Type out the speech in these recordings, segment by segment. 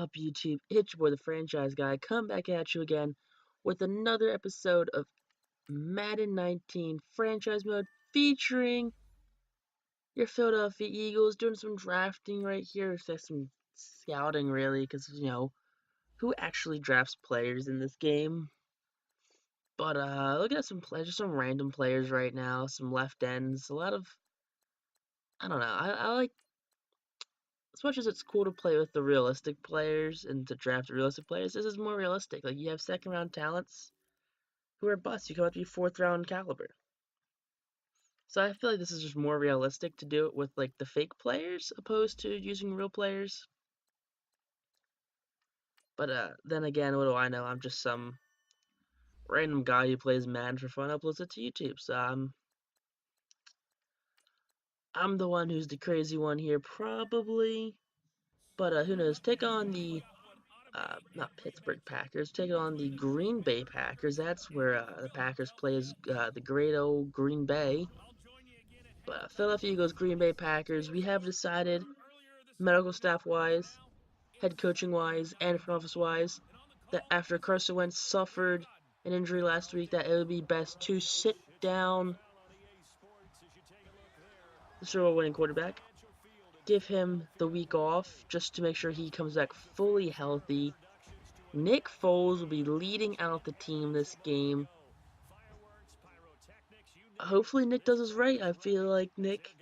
up, YouTube? It's your boy, the franchise guy, come back at you again with another episode of Madden 19 franchise mode featuring your Philadelphia Eagles. Doing some drafting right here, some scouting really, because who actually drafts players in this game? But looking at some players, just some random players right now, some left ends, a lot of I don't know. I like, as much as it's cool to play with the realistic players and to draft realistic players, this is more realistic. Like, you have second round talents who are busts. You come up to be fourth round caliber. So I feel like this is just more realistic to do it with like the fake players opposed to using real players. But then again, what do I know? I'm just some random guy who plays Madden for fun, uploads it to YouTube. So I'm the one who's the crazy one here, probably. But who knows? Take on the not Pittsburgh Packers, take on the Green Bay Packers. That's where the Packers play as the great old Green Bay. But Philadelphia Eagles, Green Bay Packers, we have decided, medical staff wise, head coaching wise, and front office wise, that after Carson Wentz suffered an injury last week, that it would be best to sit down the Super Bowl winning quarterback, give him the week off just to make sure he comes back fully healthy. Nick Foles will be leading out the team this game. Hopefully Nick does us right. I feel like Nick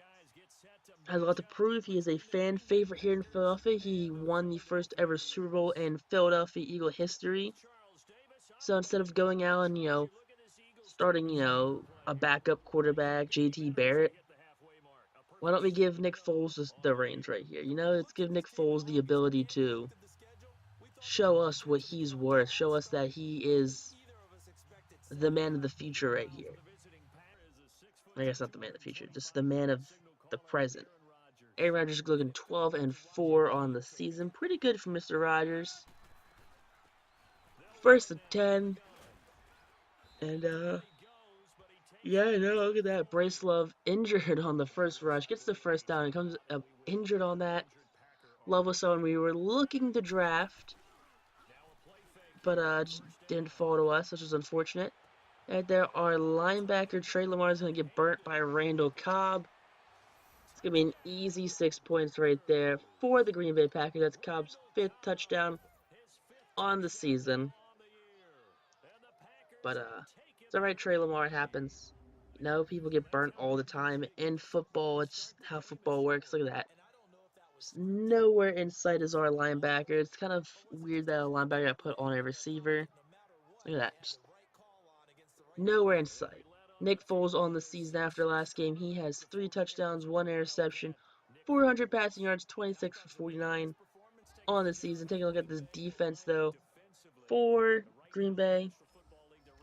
has a lot to prove. He is a fan favorite here in Philadelphia. He won the first ever Super Bowl in Philadelphia Eagle history. So instead of going out and, starting, a backup quarterback, JT Barrett, why don't we give Nick Foles the reins right here? Let's give Nick Foles the ability to show us what he's worth. Show us that he is the man of the future right here. I guess not the man of the future, just the man of the present. Aaron Rodgers is looking 12-4 on the season. Pretty good for Mr. Rodgers. First and 10. And, yeah, no, look at that. Bryce Love injured on the first rush. Gets the first down and comes up injured on that. Love was someone we were looking to draft, but just didn't fall to us, which was unfortunate. And there, our linebacker, Trey Lamar, is going to get burnt by Randall Cobb. It's going to be an easy 6 points right there for the Green Bay Packers. That's Cobb's 5th touchdown on the season. But it's alright, Trey Lamar, it happens. People get burnt all the time in football. It's how football works. Look at that. Just nowhere in sight is our linebacker. It's kind of weird that a linebacker got put on a receiver. Look at that. Just nowhere in sight. Nick Foles on the season after last game. He has 3 touchdowns, 1 interception, 400 passing yards, 26 for 49 on the season. Take a look at this defense, though, for Green Bay.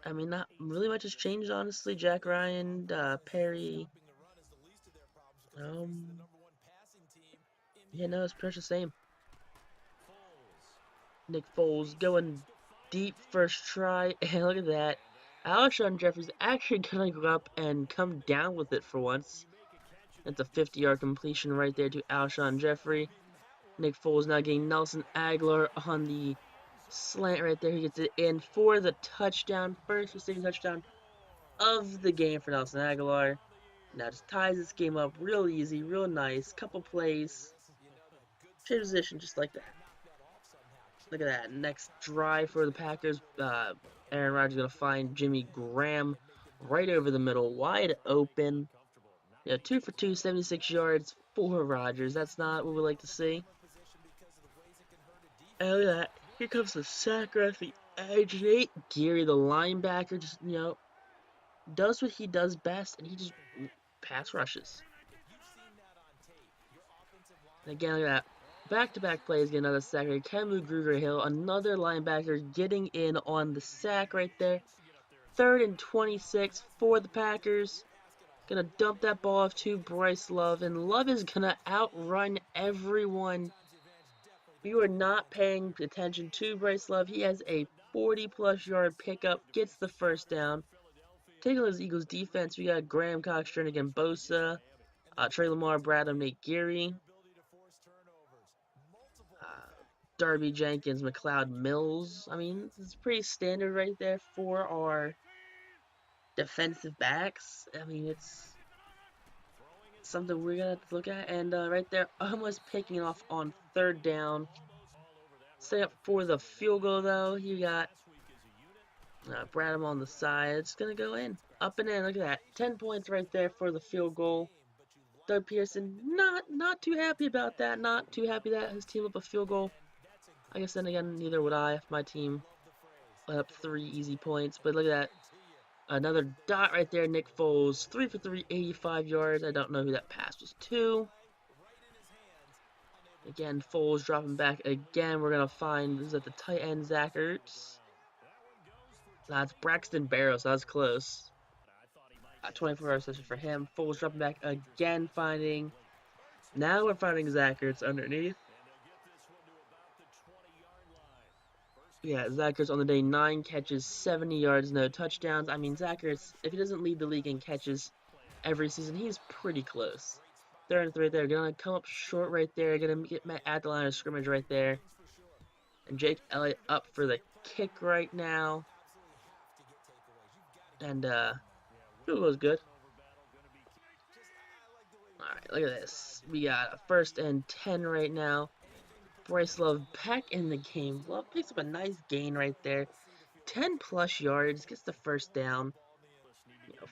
I mean, not really much has changed, honestly. Jack Ryan, Perry. Yeah, no, it's pretty much the same. Nick Foles going deep first try, and look at that. Alshon Jeffrey's actually going to go up and come down with it for once. That's a 50-yard completion right there to Alshon Jeffrey. Nick Foles now getting Nelson Agholor on the slant right there. He gets it in for the touchdown. First receiving touchdown of the game for Nelson Agholor. Now just ties this game up real easy, real nice. Couple plays. Change position just like that. Look at that. Next drive for the Packers. Aaron Rodgers is going to find Jimmy Graham right over the middle, wide open. 2 for 2, 76 yards for Rodgers. That's not what we like to see. And look at that. Here comes the sack right at the edge. Nate Geary, the linebacker, just, does what he does best, and he just pass rushes. And again, look at that. Back-to-back plays, get another sack right. Kemu Grugier-Hill, another linebacker getting in on the sack right there. 3rd and 26 for the Packers. Gonna dump that ball off to Bryce Love, and Love is gonna outrun everyone. We were not paying attention to Bryce Love. He has a 40-plus yard pickup, gets the first down. Taking a look at the Eagles defense, we got Graham, Cox, Jernigan, Bosa, Trey Lamar, Bradham, Nate Geary. Darby Jenkins, McLeod Mills. I mean, it's pretty standard right there for our defensive backs. I mean, it's something we're gonna have to look at. And right there, almost picking off on third down. Set up for the field goal though. You got Bradham on the side. It's gonna go in, up and in. Look at that, 10 points right there for the field goal. Doug Pearson not too happy about that. Not too happy that his team up a field goal. I guess then again, neither would I if my team let up 3 easy points. But look at that. Another dot right there. Nick Foles, 3 for 3, 85 yards. I don't know who that pass was to. Again, Foles dropping back again. We're going to find, this is at the tight end, Zach Ertz. That's Braxton Barrows. That was close. 24-yard session for him. Foles dropping back again, finding. Now we're finding Zach Ertz underneath. Yeah, Zach Ertz on the day, 9 catches, 70 yards, no touchdowns. I mean, Zach Ertz, if he doesn't lead the league in catches every season, he's pretty close. Third and 3 there. Gonna come up short right there. Gonna get Matt at the line of scrimmage right there. And Jake Elliott up for the kick right now. And field goal was good. Alright, look at this. We got a 1st and 10 right now. Bryce Love back in the game. Love picks up a nice gain right there. 10 plus yards, gets the 1st down.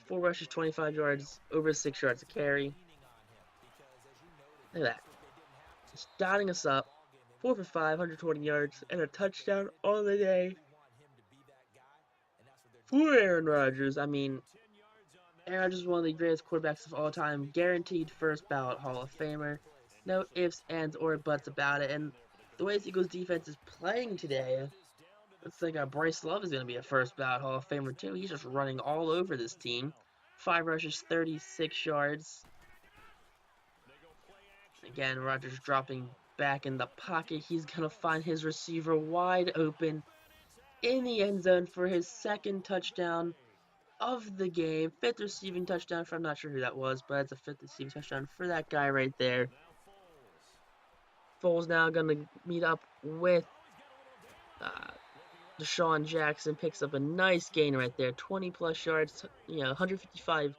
4 rushes, 25 yards, over 6 yards a carry. Look at that. Just dotting us up. 4 for 5, 120 yards, and a touchdown on the day for Aaron Rodgers. I mean, Aaron Rodgers is one of the greatest quarterbacks of all time. Guaranteed first ballot Hall of Famer. No ifs, ands, or buts about it. And the way Eagles defense is playing today, it's like Bryce Love is going to be a first ballot Hall of Famer too. He's just running all over this team. 5 rushes, 36 yards. Again, Rodgers dropping back in the pocket. He's going to find his receiver wide open in the end zone for his 2nd touchdown of the game. 5th receiving touchdown for, I'm not sure who that was, but it's a 5th receiving touchdown for that guy right there. Foles now going to meet up with Deshaun Jackson. Picks up a nice gain right there. 20 plus yards, 155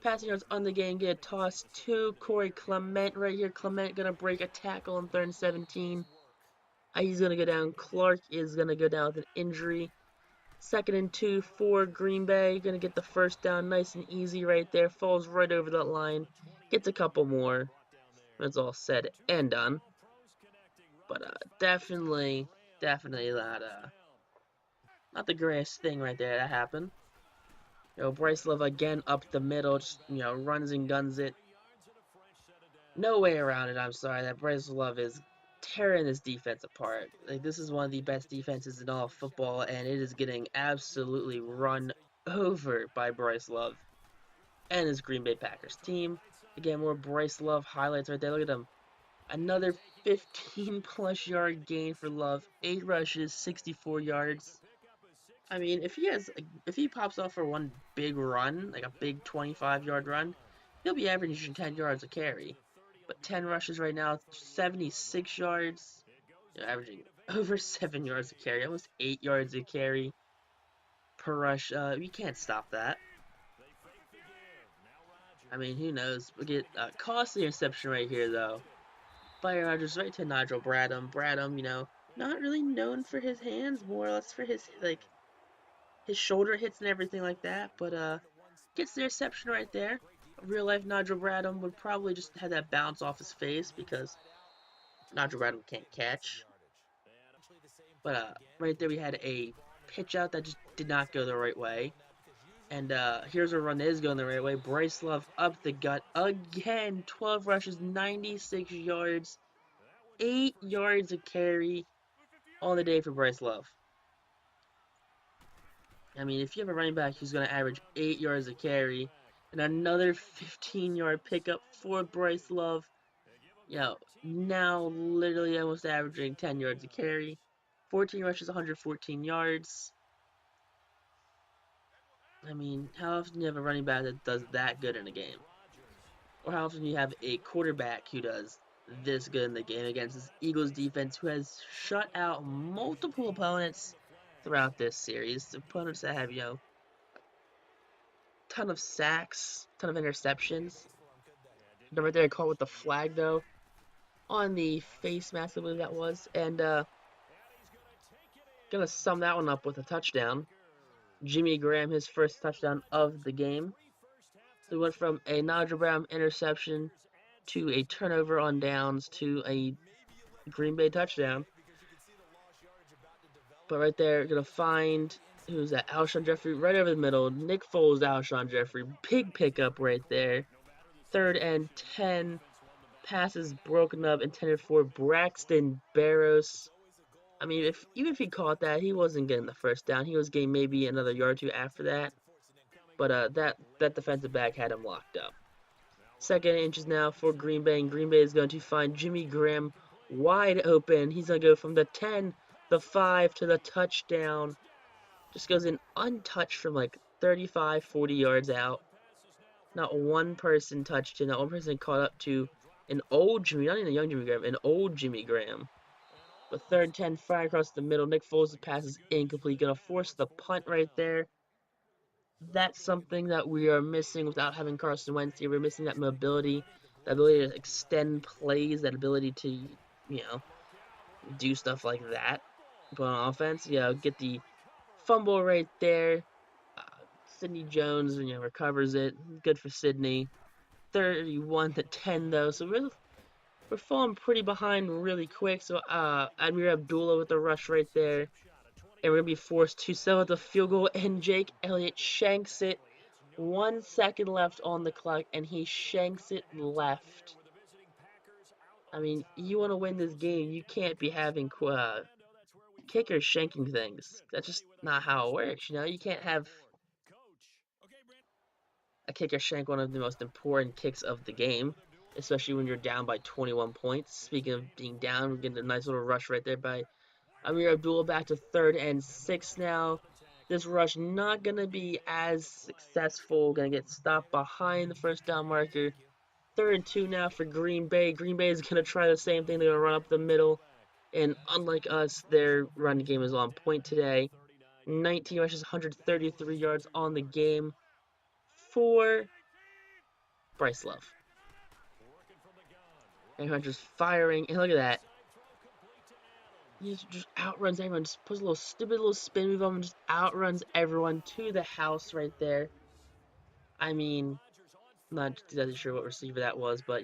passing yards on the game. Get a toss to Corey Clement right here. Clement going to break a tackle on 3rd and 17. He's going to go down. Clark is going to go down with an injury. 2nd and 2 for Green Bay. Going to get the 1st down nice and easy right there. Falls right over that line. Gets a couple more. It's all said and done. But definitely not the greatest thing right there that happened. Bryce Love again up the middle, just, runs and guns it. No way around it, I'm sorry. That Bryce Love is tearing this defense apart. Like, this is one of the best defenses in all of football, and it is getting absolutely run over by Bryce Love and his Green Bay Packers team. Again, more Bryce Love highlights right there. Look at him. Another 15-plus yard gain for Love. 8 rushes, 64 yards. I mean, if he pops off for one big run, like a big 25-yard run, he'll be averaging 10 yards a carry. But 10 rushes right now, 76 yards, averaging over 7 yards a carry, almost 8 yards a carry per rush. You can't stop that. I mean, who knows? We get a costly interception right here, though. By Rodgers right to Nigel Bradham. Bradham, not really known for his hands, more or less for his shoulder hits and everything like that, but gets the interception right there. Real life Nigel Bradham would probably just have that bounce off his face because Nigel Bradham can't catch. But right there we had a pitch out that just did not go the right way. And here's a run that is going the right way. Bryce Love up the gut again. 12 rushes, 96 yards, 8 yards a carry on the day for Bryce Love. I mean, if you have a running back who's going to average 8 yards a carry, and another 15-yard pickup for Bryce Love, now literally almost averaging 10 yards a carry. 14 rushes, 114 yards. I mean, how often do you have a running back that does that good in a game? Or how often do you have a quarterback who does this good in the game against this Eagles defense, who has shut out multiple opponents throughout this series. The opponents that have, ton of sacks, ton of interceptions. Right there, caught with the flag though on the face mask, I believe that was, and gonna sum that one up with a touchdown. Jimmy Graham, his first touchdown of the game. So we went from a Nigel Brown interception to a turnover on downs to a Green Bay touchdown. But right there, gonna find who's that? Alshon Jeffrey right over the middle. Nick Foles, Alshon Jeffrey, big pickup right there. 3rd and 10. Passes broken up, intended for Braxton Barros. I mean, even if he caught that, he wasn't getting the first down. He was getting maybe another yard or two after that. But that defensive back had him locked up. 2nd inches now for Green Bay, and Green Bay is going to find Jimmy Graham wide open. He's going to go from the 10, the 5 to the touchdown. Just goes in untouched from like 35, 40 yards out. Not one person touched him. Not one person caught up to an old Jimmy, not even a young Jimmy Graham, an old Jimmy Graham. But 3rd and 10, fire across the middle. Nick Foles' pass is incomplete. Going to force the punt right there. That's something that we are missing without having Carson Wentz here. We're missing that mobility, that ability to extend plays, that ability to, do stuff like that. But on offense, get the fumble right there. Sidney Jones, recovers it. Good for Sidney. 31-10 though, so we're falling pretty behind really quick. So Amir Abdullah with the rush right there, and we're gonna be forced to settle the field goal. And Jake Elliott shanks it. 1 second left on the clock, and he shanks it left. I mean, you want to win this game, you can't be having kickers shanking things. That's just not how it works. You can't have a kicker shank one of the most important kicks of the game, especially when you're down by 21 points. Speaking of being down, we're getting a nice little rush right there by Amir Abdullah. Back to 3rd and 6 now. This rush not going to be as successful. Going to get stopped behind the first down marker. 3rd and 2 now for Green Bay. Green Bay is going to try the same thing. They're going to run up the middle. And unlike us, their run game is on point today. 19 rushes, 133 yards on the game for Bryce Love. And Hunter's firing, and look at that. He just outruns everyone, just puts a little stupid little spin move on and just outruns everyone to the house right there. I mean, I'm not exactly sure what receiver that was, but,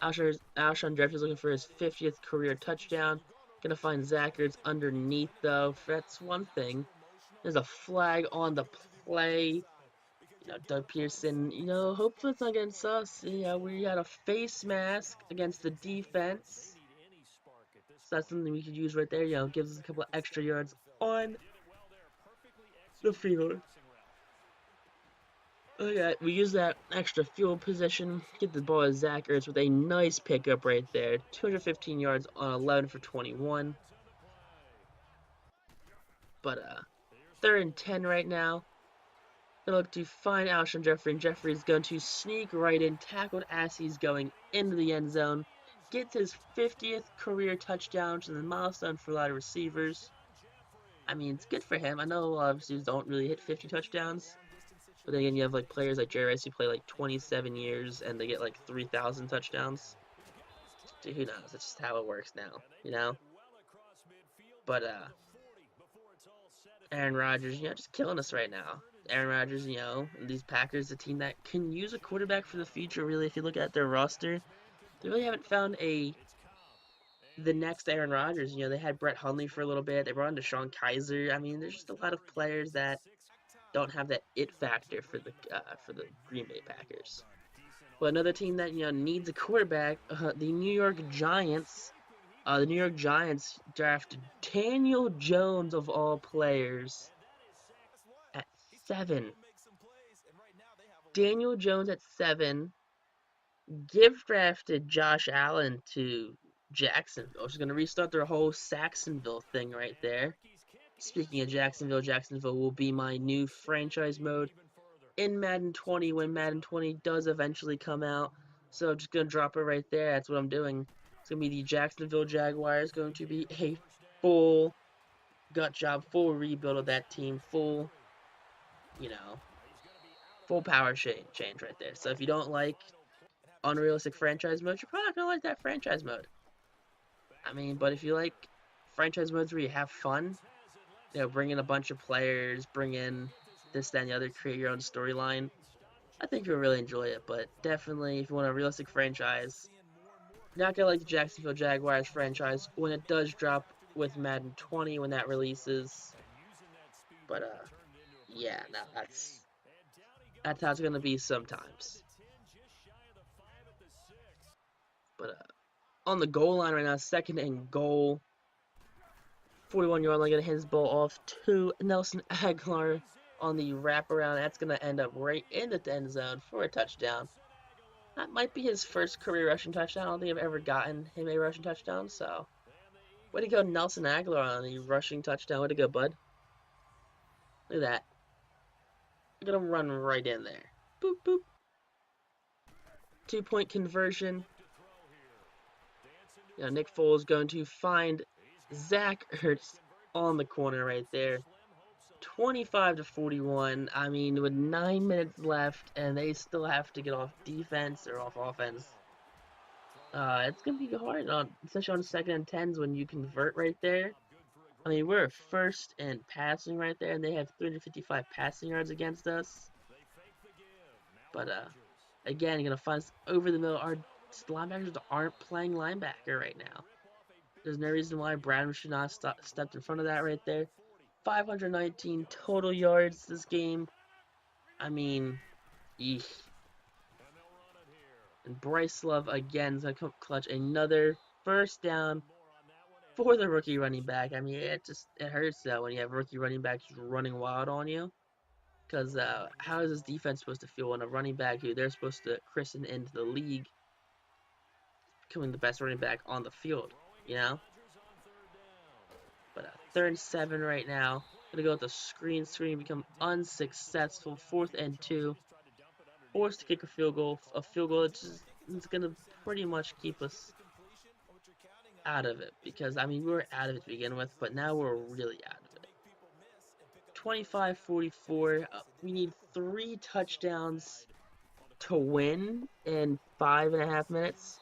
Alshon Jeffrey's looking for his 50th career touchdown. Gonna find Zach Ertz underneath, though. That's one thing. There's a flag on the play. Doug Pearson, hopefully it's not against us. We had a face mask against the defense. So that's something we could use right there. Gives us a couple of extra yards on the field. Okay, we use that extra field position. Get the ball to Zach Ertz with a nice pickup right there. 215 yards on 11 for 21. But 3rd and 10 right now. Gonna look to find Alshon Jeffrey, and Jeffrey's going to sneak right in, tackled as he's going into the end zone. Gets his 50th career touchdown, which is a milestone for a lot of receivers. I mean, it's good for him. I know a lot of receivers don't really hit 50 touchdowns. But then again, you have players like Jerry Rice who play 27 years and they get 3,000 touchdowns. Dude, who knows? That's just how it works now, But Aaron Rodgers, just killing us right now. Aaron Rodgers, and these Packers, a team that can use a quarterback for the future, really. If you look at their roster, they really haven't found the next Aaron Rodgers. They had Brett Hundley for a little bit. They brought in DeShone Kizer. I mean, there's just a lot of players that don't have that it factor for the Green Bay Packers. But another team that needs a quarterback, the New York Giants. The New York Giants drafted Daniel Jones of all players at 7. Daniel Jones at 7. Gift drafted Josh Allen to Jacksonville. She's going to restart their whole Saxonville thing right there. Speaking of Jacksonville, Jacksonville will be my new franchise mode in Madden 20 when Madden 20 does eventually come out. So I'm just going to drop it right there. That's what I'm doing. It's going to be the Jacksonville Jaguars. Going to be a full gut job, full rebuild of that team, full, you know, full power change right there. So if you don't like unrealistic franchise mode, you're probably not going to like that franchise mode. I mean, but if you like franchise modes where you have fun, bring in a bunch of players, bring in this, that, and the other, create your own storyline, I think you'll really enjoy it. But definitely, if you want a realistic franchise, you're not going to like the Jacksonville Jaguars franchise when it does drop with Madden 20 when that releases. But, yeah, no, that's how it's going to be sometimes. But, on the goal line right now, 2nd and goal. 41-yard line, going to hit his ball off to Nelson Aguilar on the wraparound. That's going to end up right in the end zone for a touchdown. That might be his first career rushing touchdown. I don't think I've ever gotten him a rushing touchdown, so way to go, Nelson Aguilar, on the rushing touchdown. Way to go, bud. Look at that. Look at him run right in there. Boop, boop. 2-point conversion. Nick Foles going to find Zach Ertz on the corner right there. 25-41. I mean, with 9 minutes left, and they still have to get off defense or off offense. It's gonna be hard, especially on 2nd and 10s when you convert right there. I mean, we're first in passing right there, and they have 355 passing yards against us. But again, you're gonna find us over the middle. Our linebackers aren't playing linebacker right now. There's no reason why Brown should not stepped in front of that right there. 519 total yards this game. I mean, eesh. And Bryce Love again is going to clutch another first down for the rookie running back. I mean, it hurts though when you have rookie running backs running wild on you. Because how is this defense supposed to feel when a running back who they're supposed to christen into the league becoming the best running back on the field, But 3rd and 7 right now. Gonna go with the screen, become unsuccessful. 4th and 2. Forced to kick a field goal. A field goal it's gonna pretty much keep us out of it. Because, I mean, we were out of it to begin with, but now we're really out of it. 25-44. We need 3 touchdowns to win in 5.5 minutes.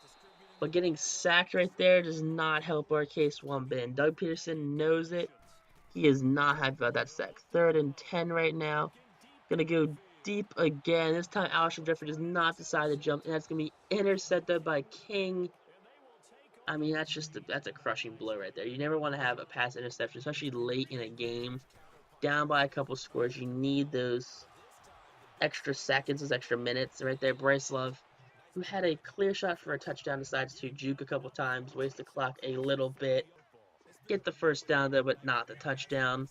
But getting sacked right there does not help our case one bit. And Doug Peterson knows it. He is not happy about that sack. 3rd and 10 right now. Gonna go deep again. This time Alshon Jeffrey does not decide to jump, and that's gonna be intercepted by King. I mean, that's a crushing blow right there. You never want to have a pass interception, especially late in a game, down by a couple scores. You need those extra seconds, those extra minutes right there. Bryce Love, who had a clear shot for a touchdown, decides to juke a couple times, waste the clock a little bit, get the first down there, but not the touchdown.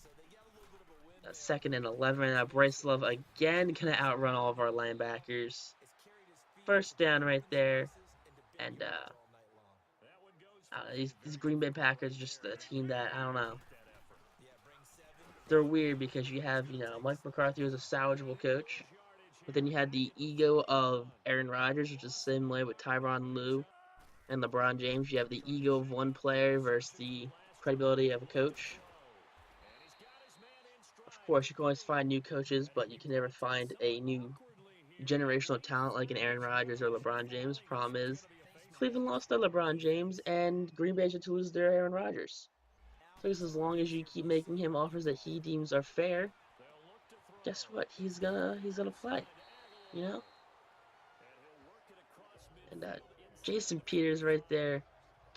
2nd and 11. Now Bryce Love again gonna outrun all of our linebackers. First down right there, and these Green Bay Packers just a team that I don't know. They're weird because you have Mike McCarthy was a salvageable coach, but then you had the ego of Aaron Rodgers, which is the same way with Tyronn Lue and LeBron James. You have the ego of one player versus the credibility of a coach. Of course, you can always find new coaches, but you can never find a new generational talent like an Aaron Rodgers or LeBron James. Problem is, Cleveland lost their LeBron James, and Green Bay should lose their Aaron Rodgers. So as long as you keep making him offers that he deems are fair, guess what? He's gonna play, And Jason Peters right there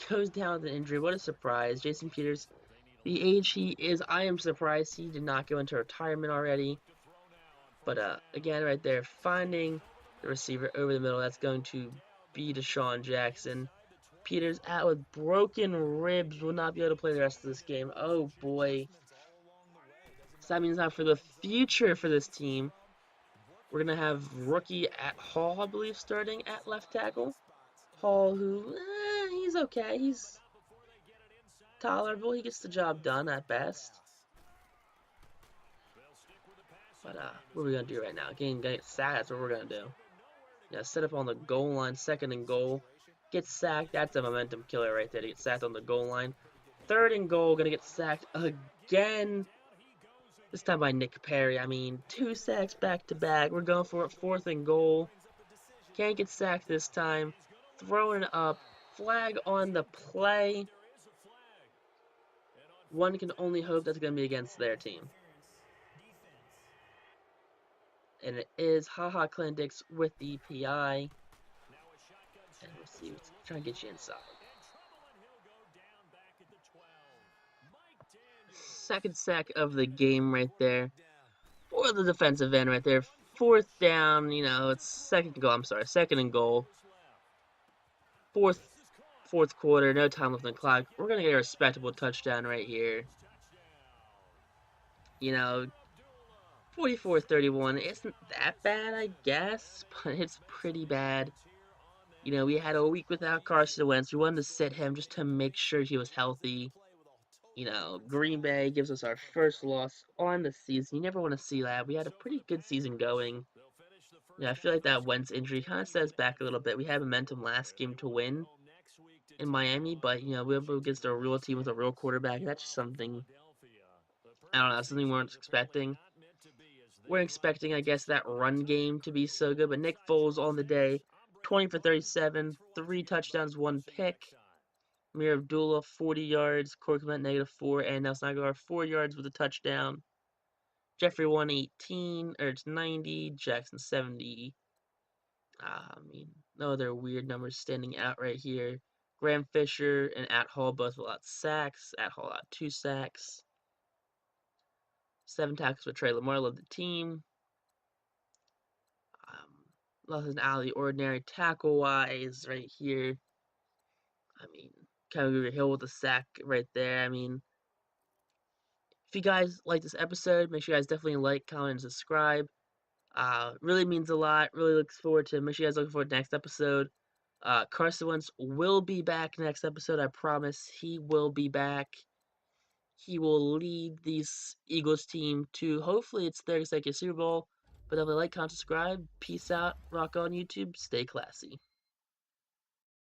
goes down with an injury. What a surprise. Jason Peters, the age he is, I am surprised he did not go into retirement already. But again, right there, finding the receiver over the middle. That's going to be Deshaun Jackson. Peters out with broken ribs, will not be able to play the rest of this game. Oh boy. So that means now for the future for this team, we're going to have rookie at Hall, I believe, starting at left tackle. Hall, who, he's okay. He's tolerable. He gets the job done at best. But what are we going to do right now? Getting sacked, that's what we're going to do. Yeah, set up on the goal line, 2nd and goal. Gets sacked. That's a momentum killer right there to get sacked on the goal line. 3rd and goal, gonna get sacked again. This time by Nick Perry. I mean, 2 sacks back to back. We're going for it. 4th and goal. Can't get sacked this time. Throwing it up. Flag on the play. One can only hope that's going to be against their team. And it is Haha Clindix with the PI. And we'll see. Let's try and get you inside. 2nd sack of the game right there. For the defensive end right there. 4th down. You know, it's 2nd goal. I'm sorry. 2nd and goal. Fourth quarter. No time left on the clock. We're going to get a respectable touchdown right here. You know, 44-31 isn't that bad, I guess, but it's pretty bad. You know, we had a week without Carson Wentz. We wanted to sit him just to make sure he was healthy. You know, Green Bay gives us our first loss on the season. You never want to see that. We had a pretty good season going. Yeah, I feel like that Wentz injury kind of set us back a little bit. We had momentum last game to win in Miami, but, you know, we were against a real team with a real quarterback. That's just something, I don't know, something we weren't expecting. We're expecting, I guess, that run game to be so good, but Nick Foles on the day, 20 for 37, 3 touchdowns, 1 pick. Amir Abdullah, 40 yards, Corey Clement, -4, and Nelson Aguilar, 4 yards with a touchdown. Jeffrey 118, Ertz 90, Jackson 70. I mean, no other weird numbers standing out right here. Graham Fisher and At Hall both allowed sacks. At Hall allowed 2 sacks. 7 tackles for Trey Lamar led the team. Nothing out of the ordinary tackle-wise right here. I mean, Kevin Hill with a sack right there. I mean, if you guys like this episode, make sure you guys definitely like, comment, and subscribe. Really means a lot. Really looks forward to. Make sure you guys looking forward to next episode. Carson Wentz will be back next episode. I promise he will be back. He will lead this Eagles team to hopefully its 3rd consecutive Super Bowl. But definitely like, comment, subscribe. Peace out. Rock on YouTube. Stay classy.